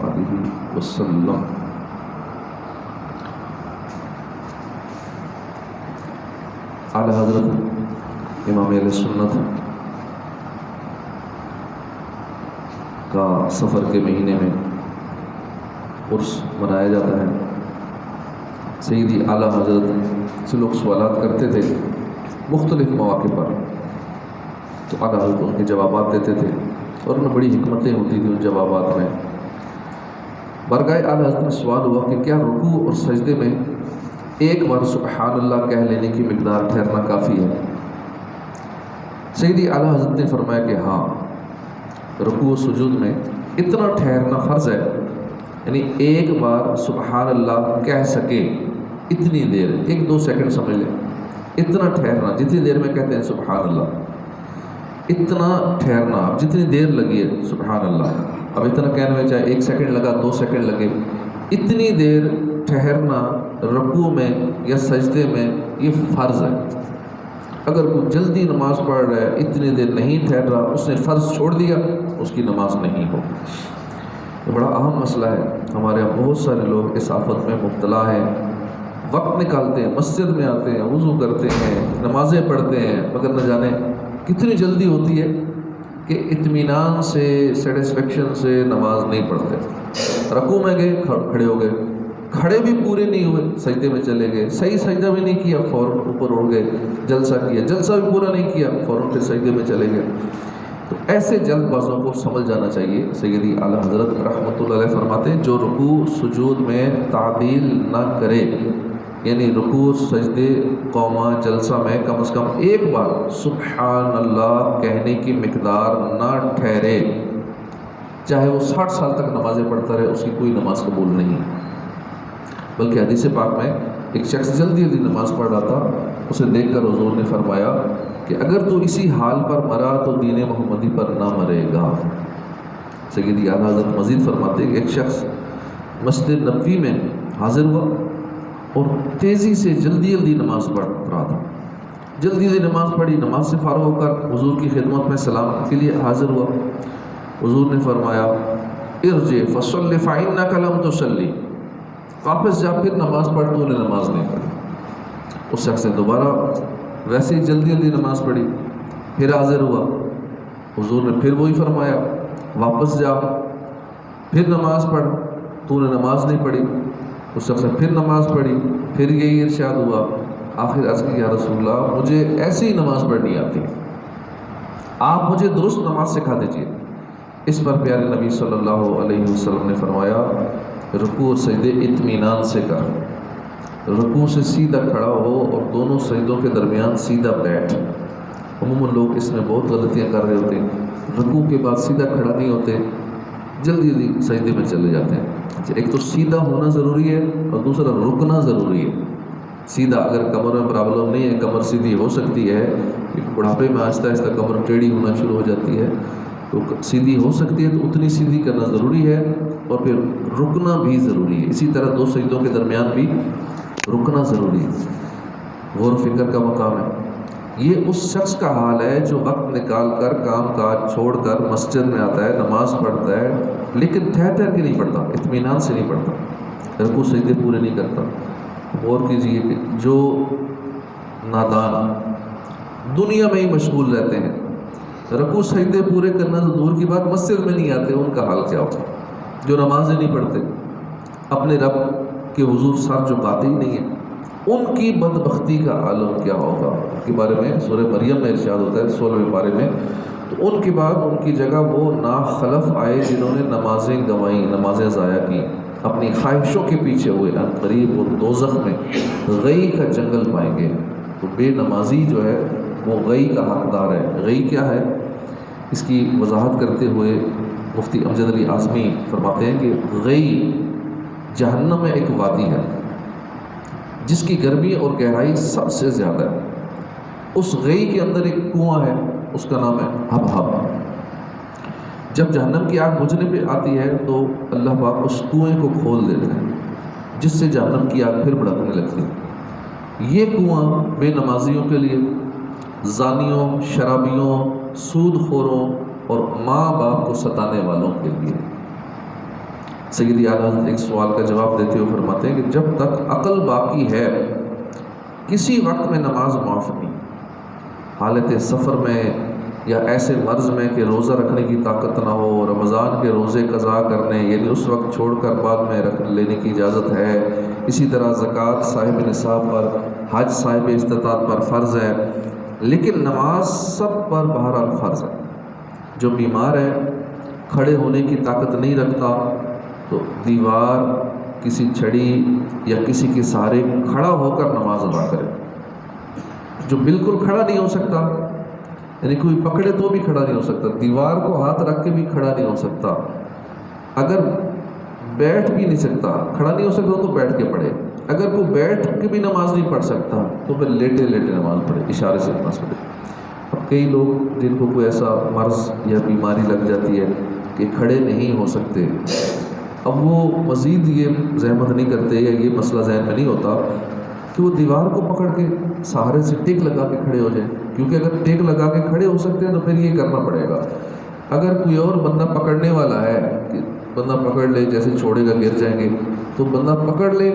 وآلہ وسلم۔ اعلیٰ حضرت امام اہل سنت کا سفر کے مہینے میں عرس منایا جاتا ہے۔ سیدی اعلیٰ حضرت سے لوگ سوالات کرتے تھے مختلف مواقع پر، تو اعلیٰ حضرت ان کے جوابات دیتے تھے اور ان میں بڑی حکمتیں ہوتی تھیں ان جوابات میں۔ بارگاہ اعلیٰ حضرت میں سوال ہوا کہ کیا رکوع اور سجدے میں ایک بار سبحان اللہ کہہ لینے کی مقدار ٹھہرنا کافی ہے؟ سیدی اعلیٰ حضرت نے فرمایا کہ ہاں، رکوع و سجود میں اتنا ٹھہرنا فرض ہے، یعنی ایک بار سبحان اللہ کہہ سکے اتنی دیر، 1-2 سیکنڈ سمجھ لیں، اتنا ٹھہرنا جتنی دیر میں کہتے ہیں سبحان اللہ، اتنا ٹھہرنا جتنی دیر لگی ہے سبحان اللہ، اب اتنا کہنے میں چاہے 1 سیکنڈ لگا 2 سیکنڈ لگے، اتنی دیر ٹھہرنا رکوع میں یا سجدے میں یہ فرض ہے۔ اگر کوئی جلدی نماز پڑھ رہا ہے اتنی دیر نہیں ٹھہر رہا، اس نے فرض چھوڑ دیا، اس کی نماز نہیں ہو۔ یہ بڑا اہم مسئلہ ہے، ہمارے یہاں بہت سارے لوگ اس آفت میں مبتلا ہیں، وقت نکالتے ہیں، مسجد میں آتے ہیں، وضو کرتے ہیں، نمازیں پڑھتے ہیں، مگر نہ جانے کتنی جلدی ہوتی ہے کہ اطمینان سے، سیٹسفیکشن سے نماز نہیں پڑھتے۔ رکوع میں گئے، کھڑے ہو گئے، کھڑے بھی پورے نہیں ہوئے، سجدے میں چلے گئے، صحیح سجدہ بھی نہیں کیا، فوراً اوپر اڑ گئے، جلسہ کیا، جلسہ بھی پورا نہیں کیا، فوراً پھر سجدے میں چلے گئے۔ تو ایسے جلد بازوں کو سمجھ جانا چاہیے۔ سیدی اعلیٰ حضرت رحمۃ اللہ علیہ فرماتے ہیں جو رکوع سجود میں تعدیل نہ کرے، یعنی رکوع سجدے قومہ جلسہ میں کم از کم ایک بار سبحان اللہ کہنے کی مقدار نہ ٹھہرے، چاہے وہ 60 سال تک نمازیں پڑھتا رہے، اس کی کوئی نماز قبول نہیں ہے۔ بلکہ حدیث پاک میں ایک شخص جلدی نماز پڑھ رہا تھا، اسے دیکھ کر حضور نے فرمایا کہ اگر تو اسی حال پر مرا تو دین محمدی پر نہ مرے گا۔ سیدی اعلیٰ حضرت مزید فرماتے ہیں کہ ایک شخص مسجد نبوی میں حاضر ہوا اور تیزی سے جلدی نماز پڑھ رہا تھا، جلدی نماز پڑھی، نماز سے فارغ ہو کر حضور کی خدمت میں سلام کے لیے حاضر ہوا۔ حضور نے فرمایا ارجع فصلی فإنک لم تصلی، واپس جا، پھر نماز پڑھ، تو نے نماز نہیں پڑھی۔ اس شخص نے دوبارہ ویسے ہی جلدی نماز پڑھی، پھر حاضر ہوا، حضور نے پھر وہی فرمایا واپس جا، پھر نماز پڑھ، تو نے نماز نہیں پڑھی۔ اس شخص نے پھر نماز پڑھی، پھر یہی ارشاد ہوا، آخر عرض کی یا رسول اللہ مجھے ایسی ہی نماز پڑھنی آتی ہے، آپ مجھے درست نماز سکھا دیجیے۔ اس پر پیارے نبی صلی اللہ علیہ وسلم نے فرمایا رکوع اور سجدے اطمینان سے کر، رکوع سے سیدھا کھڑا ہو اور دونوں سجدوں کے درمیان سیدھا بیٹھ۔ عموماً لوگ اس میں بہت غلطیاں کر رہے ہوتے ہیں، رکوع کے بعد سیدھا کھڑا نہیں ہوتے، جلدی سجدے میں چلے جاتے ہیں۔ ایک تو سیدھا ہونا ضروری ہے اور دوسرا رکنا ضروری ہے۔ سیدھا اگر کمر میں پرابلم نہیں ہے، کمر سیدھی ہو سکتی ہے، بڑھاپے میں آہستہ آہستہ کمر ٹیڑھی ہونا شروع ہو جاتی ہے، تو سیدھی ہو سکتی ہے تو اتنی سیدھی کرنا ضروری ہے، اور پھر رکنا بھی ضروری ہے۔ اسی طرح 2 سجدوں کے درمیان بھی رکنا ضروری ہے، غور و فکر کا مقام ہے۔ یہ اس شخص کا حال ہے جو وقت نکال کر کام کاج چھوڑ کر مسجد میں آتا ہے، نماز پڑھتا ہے، لیکن ٹھہر کے نہیں پڑھتا، اطمینان سے نہیں پڑھتا، رکوع سجدے پورے نہیں کرتا۔ غور کیجئے کہ جو نادان دنیا میں ہی مشغول رہتے ہیں، رکوع سجدے پورے کرنا تو دور کی بات، مسجد میں نہیں آتے، ان کا حال کیا ہوگا؟ جو نمازیں نہیں پڑھتے، اپنے رب کے حضور سر جھکاتے ہی نہیں ہیں، ان کی بدبختی کا عالم کیا ہوگا؟ ان کے بارے میں سورہ مریم میں ارشاد ہوتا ہے 16ویں پارے میں، تو ان کے بعد ان کی جگہ وہ ناخلف آئے جنہوں نے نمازیں گنوائیں، نمازیں ضائع کی، اپنی خواہشوں کے پیچھے ہوئے، ان قریب وہ دوزخ میں غی کا جنگل پائیں گے۔ تو بے نمازی جو ہے وہ غی کا حقدار ہے۔ غی کیا ہے؟ اس کی وضاحت کرتے ہوئے مفتی امجد علی اعظمی فرماتے ہیں کہ غی جہنم میں ایک وادی ہے جس کی گرمی اور گہرائی سب سے زیادہ ہے۔ اس غی کے اندر ایک کنواں ہے، اس کا نام ہے ہب۔ جب جہنم کی آگ بجھنے پہ آتی ہے تو اللہ پاک اس کنویں کو کھول دیتے ہیں، جس سے جہنم کی آگ پھر بھڑکنے لگتی ہے۔ یہ کنواں بے نمازیوں کے لیے، زانیوں، شرابیوں، سود خوروں اور ماں باپ کو ستانے والوں کے لیے۔ سیدی اعلیٰ حضرت ایک سوال کا جواب دیتے ہوئے فرماتے ہیں کہ جب تک عقل باقی ہے کسی وقت میں نماز معاف نہیں، حالت سفر میں یا ایسے مرض میں کہ روزہ رکھنے کی طاقت نہ ہو، رمضان کے روزے قضا کرنے یعنی اس وقت چھوڑ کر بعد میں رکھ لینے کی اجازت ہے، اسی طرح زکوٰۃ صاحب نصاب پر، حج صاحب استطاعت پر فرض ہے، لیکن نماز سب پر بہرحال فرض ہے۔ جو بیمار ہے، کھڑے ہونے کی طاقت نہیں رکھتا، تو دیوار، کسی چھڑی یا کسی کے سہارے کھڑا ہو کر نماز ادا کرے۔ جو بالکل کھڑا نہیں ہو سکتا، یعنی کوئی پکڑے تو بھی کھڑا نہیں ہو سکتا، دیوار کو ہاتھ رکھ کے بھی کھڑا نہیں ہو سکتا، اگر بیٹھ بھی نہیں سکتا، کھڑا نہیں ہو سکتا تو بیٹھ کے پڑھے، اگر کوئی بیٹھ کے بھی نماز نہیں پڑھ سکتا تو پھر لیٹے لیٹے نماز پڑھے، اشارے سے نماز پڑھے۔ اب کئی لوگ جن کو کوئی ایسا مرض یا بیماری لگ جاتی ہے کہ کھڑے نہیں ہو سکتے، اب وہ مزید یہ زحمت نہیں کرتے یا یہ مسئلہ ذہن میں نہیں ہوتا کہ وہ دیوار کو پکڑ کے سہارے سے ٹیک لگا کے کھڑے ہو جائیں، کیونکہ اگر ٹیک لگا کے کھڑے ہو سکتے ہیں تو پھر یہ کرنا پڑے گا۔ اگر کوئی اور بندہ پکڑنے والا ہے کہ بندہ پکڑ لے، جیسے چھوڑے گا گر جائیں گے، تو بندہ پکڑ لے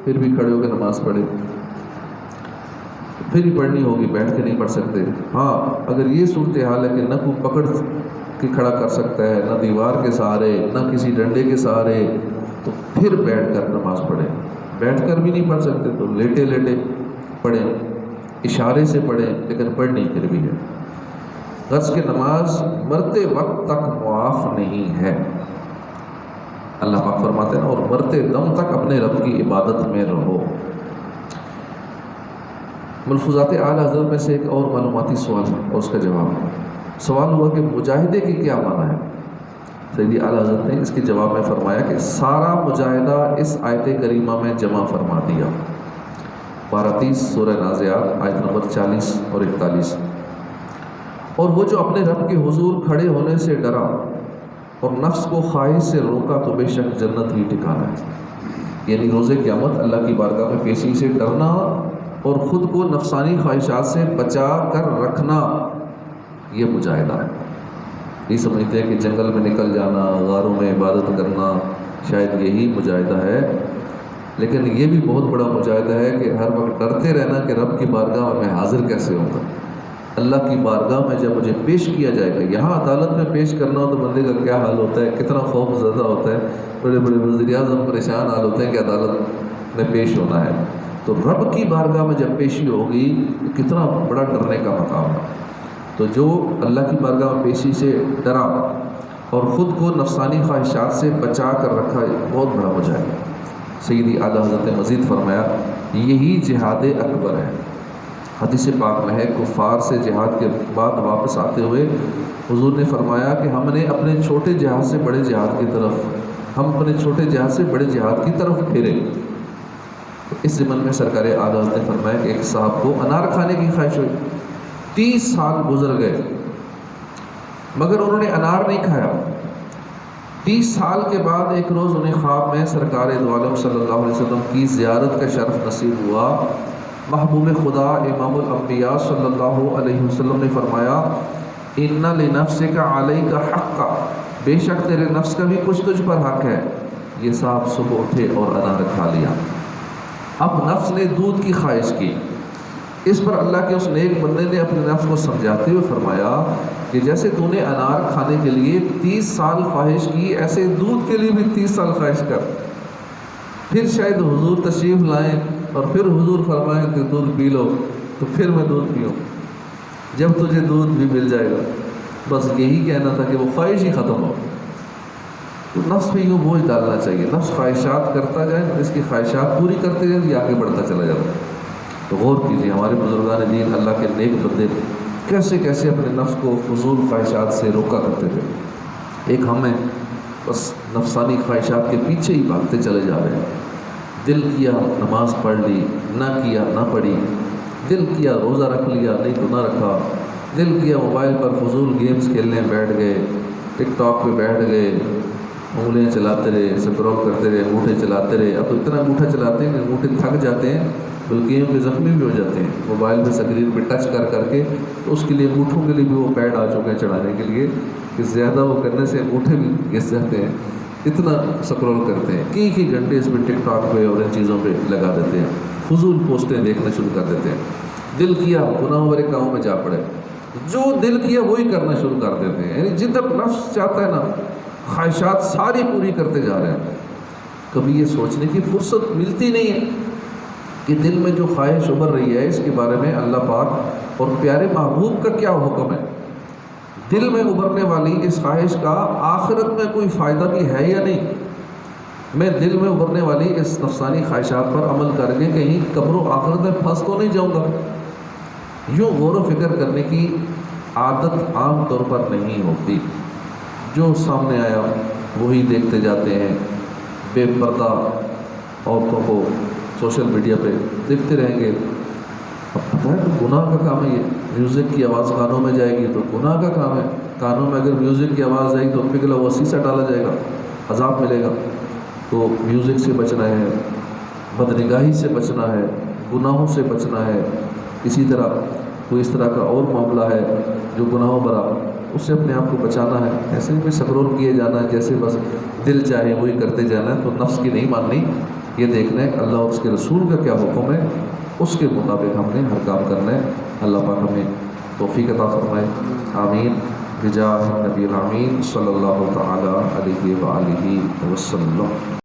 پھر بھی کھڑے ہو کے نماز پڑھے، پھر ہی پڑھنی ہوگی، بیٹھ کے نہیں پڑھ سکتے۔ ہاں اگر یہ صورتحال ہے کہ نہ کوئی پکڑ کے کھڑا کر سکتا ہے، نہ دیوار کے سہارے، نہ کسی ڈنڈے کے سہارے، تو پھر بیٹھ کر نماز پڑھیں۔ بیٹھ کر بھی نہیں پڑھ سکتے تو لیٹے لیٹے پڑھیں، اشارے سے پڑھیں، لیکن پڑھنی پھر بھی ہے۔ غرض کہ نماز مرتے وقت تک معاف نہیں ہے، اللہ پاک فرماتے ہیں، اور مرتے دم تک اپنے رب کی عبادت میں رہو۔ ملفوظات اعلیٰ حضرت میں سے ایک اور معلوماتی سوال ہے اور اس کا جواب، سوال ہوا کہ مجاہدے کی کیا معنی ہے؟ سیدی اعلیٰ حضرت نے اس کے جواب میں فرمایا کہ سارا مجاہدہ اس آیت کریمہ میں جمع فرما دیا۔ 12:30 سورہ نازعات آیت نمبر 40 اور 41۔ اور وہ جو اپنے رب کے حضور کھڑے ہونے سے ڈرا اور نفس کو خواہش سے روکا تو بے شک جنت ہی ٹھکانا ہے۔ یعنی روز قیامت اللہ کی بارگاہ میں پیشی سے ڈرنا اور خود کو نفسانی خواہشات سے بچا کر رکھنا، یہ مجاہدہ ہے۔ یہ سمجھتے ہیں کہ جنگل میں نکل جانا، غاروں میں عبادت کرنا، شاید یہی مجاہدہ ہے، لیکن یہ بھی بہت بڑا مجاہدہ ہے کہ ہر وقت ڈرتے رہنا کہ رب کی بارگاہ میں حاضر کیسے ہوں گا، اللہ کی بارگاہ میں جب مجھے پیش کیا جائے گا۔ یہاں عدالت میں پیش کرنا ہو تو بندے کا کیا حال ہوتا ہے، کتنا خوف زدہ ہوتا ہے، بڑے بڑے وزیر اعظم پریشان حال ہوتے ہیں کہ عدالت میں پیش ہونا ہے، تو رب کی بارگاہ میں جب پیشی ہوگی تو کتنا بڑا ڈرنے کا مقام ہے۔ تو جو اللہ کی بارگاہ میں پیشی سے ڈرا اور خود کو نفسانی خواہشات سے بچا کر رکھا، بہت بڑا مجاہدہ ہے۔ سیدی اعلیٰ حضرت نے مزید فرمایا یہی جہاد اکبر ہے۔ حدیث پاک میں ہے کفار سے جہاد کے بعد واپس آتے ہوئے حضور نے فرمایا کہ ہم نے اپنے چھوٹے جہاد سے بڑے جہاد کی طرف، ہم اپنے چھوٹے جہاد سے بڑے جہاد کی طرف پھیرے۔ اس ضمن میں سرکار اعلیٰ حضرت نے فرمایا کہ ایک صاحب کو انار کھانے کی خواہش ہوئی، 30 سال گزر گئے مگر انہوں نے انار نہیں کھایا۔ 30 سال کے بعد ایک روز انہیں خواب میں سرکار دو عالم صلی اللہ علیہ وسلم کی زیارت کا شرف نصیب ہوا۔ محبوب خدا امام الانبیاء صلی اللہ علیہ وسلم نے فرمایا ان لنفسک علیک حقا، بے شک تیرے نفس کا بھی کچھ تجھ پر حق ہے۔ یہ صاحب صبح اٹھے اور انار کھا لیا۔ اب نفس نے دودھ کی خواہش کی، اس پر اللہ کے اس نیک بندے نے اپنے نفس کو سمجھاتے ہوئے فرمایا کہ جیسے تو نے انار کھانے کے لیے 30 سال خواہش کی، ایسے دودھ کے لیے بھی 30 سال خواہش کر۔ پھر شاید حضور تشریف لائیں اور پھر حضور فرمائیں کہ دودھ پی لو، تو پھر میں دودھ پیوں جب تجھے دودھ بھی مل جائے گا۔ بس یہی کہنا تھا کہ وہ خواہش ہی ختم ہو۔ تو نفس پہ یوں بوجھ ڈالنا چاہیے، نفس خواہشات کرتا جائے، اس کی خواہشات پوری کرتے جائیں، یہ آگے بڑھتا چلا جاتا ہے۔ تو غور کیجیے ہمارے بزرگان دین اللہ کے نیک بندے کیسے کیسے اپنے نفس کو فضول خواہشات سے روکا کرتے تھے۔ ایک ہمیں بس نفسانی خواہشات کے پیچھے ہی بھاگتے چلے جا رہے ہیں۔ دل کیا نماز پڑھ لی، نہ کیا نہ پڑھی، دل کیا روزہ رکھ لیا نہیں تو نہ رکھا، دل کیا موبائل پر فضول گیمز کھیلنے بیٹھ گئے، ٹک ٹاک پہ بیٹھ گئے، انگلیاں چلاتے رہے، سکرول کرتے رہے، انگوٹھے چلاتے رہے۔ اب تو اتنا انگوٹھا چلاتے ہیں کہ انگوٹھے تھک جاتے ہیں، بلکہ پہ زخمی بھی ہو جاتے ہیں موبائل پہ اسکرین پہ ٹچ کر کر کے۔ تو اس کے لیے انگوٹھوں کے لیے بھی وہ پیڈ آ چکے ہیں چڑھانے کے لیے کہ زیادہ وہ کرنے سے انگوٹھے بھی گھس جاتے ہیں۔ اتنا سکرول کرتے ہیں، کئی گھنٹے اس پہ ٹک ٹاک پہ اور ان چیزوں پہ لگا دیتے ہیں، فضول پوسٹیں دیکھنا شروع کر دیتے ہیں، دل کیا گناہوں بھرے کاموں میں جا پڑے، جو دل کیا وہی کرنا شروع کر دیتے ہیں، یعنی جدھر نفس چاہتا ہے نا خواہشات ساری پوری کرتے جا رہے ہیں۔ کبھی یہ سوچنے کی فرصت ملتی نہیں ہے کہ دل میں جو خواہش ابھر رہی ہے اس کے بارے میں اللہ پاک اور پیارے محبوب کا کیا حکم ہے، دل میں ابھرنے والی اس خواہش کا آخرت میں کوئی فائدہ بھی ہے یا نہیں، میں دل میں ابھرنے والی اس نفسانی خواہشات پر عمل کر کے کہیں قبر و آخرت میں پھنس تو نہیں جاؤں گا۔ یوں غور و فکر کرنے کی عادت عام طور پر نہیں ہوتی، جو سامنے آیا وہی دیکھتے جاتے ہیں، بے پردہ عورتوں کو سوشل میڈیا پہ دیکھتے رہیں گے۔ اب پتہ ہے کہ گناہ کا کام ہے، یہ میوزک کی آواز کانوں میں جائے گی تو گناہ کا کام ہے، کانوں میں اگر میوزک کی آواز آئے گی تو پگھلا ہوا سیسا ڈالا جائے گا، عذاب ملے گا۔ تو میوزک سے بچنا ہے، بدنگاہی سے بچنا ہے، گناہوں سے بچنا ہے۔ اسی طرح کوئی اس طرح کا اور معاملہ ہے جو گناہوں بھرا، اس سے اپنے آپ کو بچانا ہے۔ ایسے ہی سکرول کیے جانا ہے جیسے بس دل چاہے وہی کرتے جانا ہے، تو نفس کی نہیں ماننی، یہ دیکھنا ہے اللہ اور اس کے رسول کا کیا حکم ہے، اس کے مطابق ہم نے ہر کام کرنا ہے۔ اللہ پاک ہمیں توفیق عطا فرمائے، آمین، بجاہ نبی الامین صلی اللہ تعالی علیہ وآلہ وسلم۔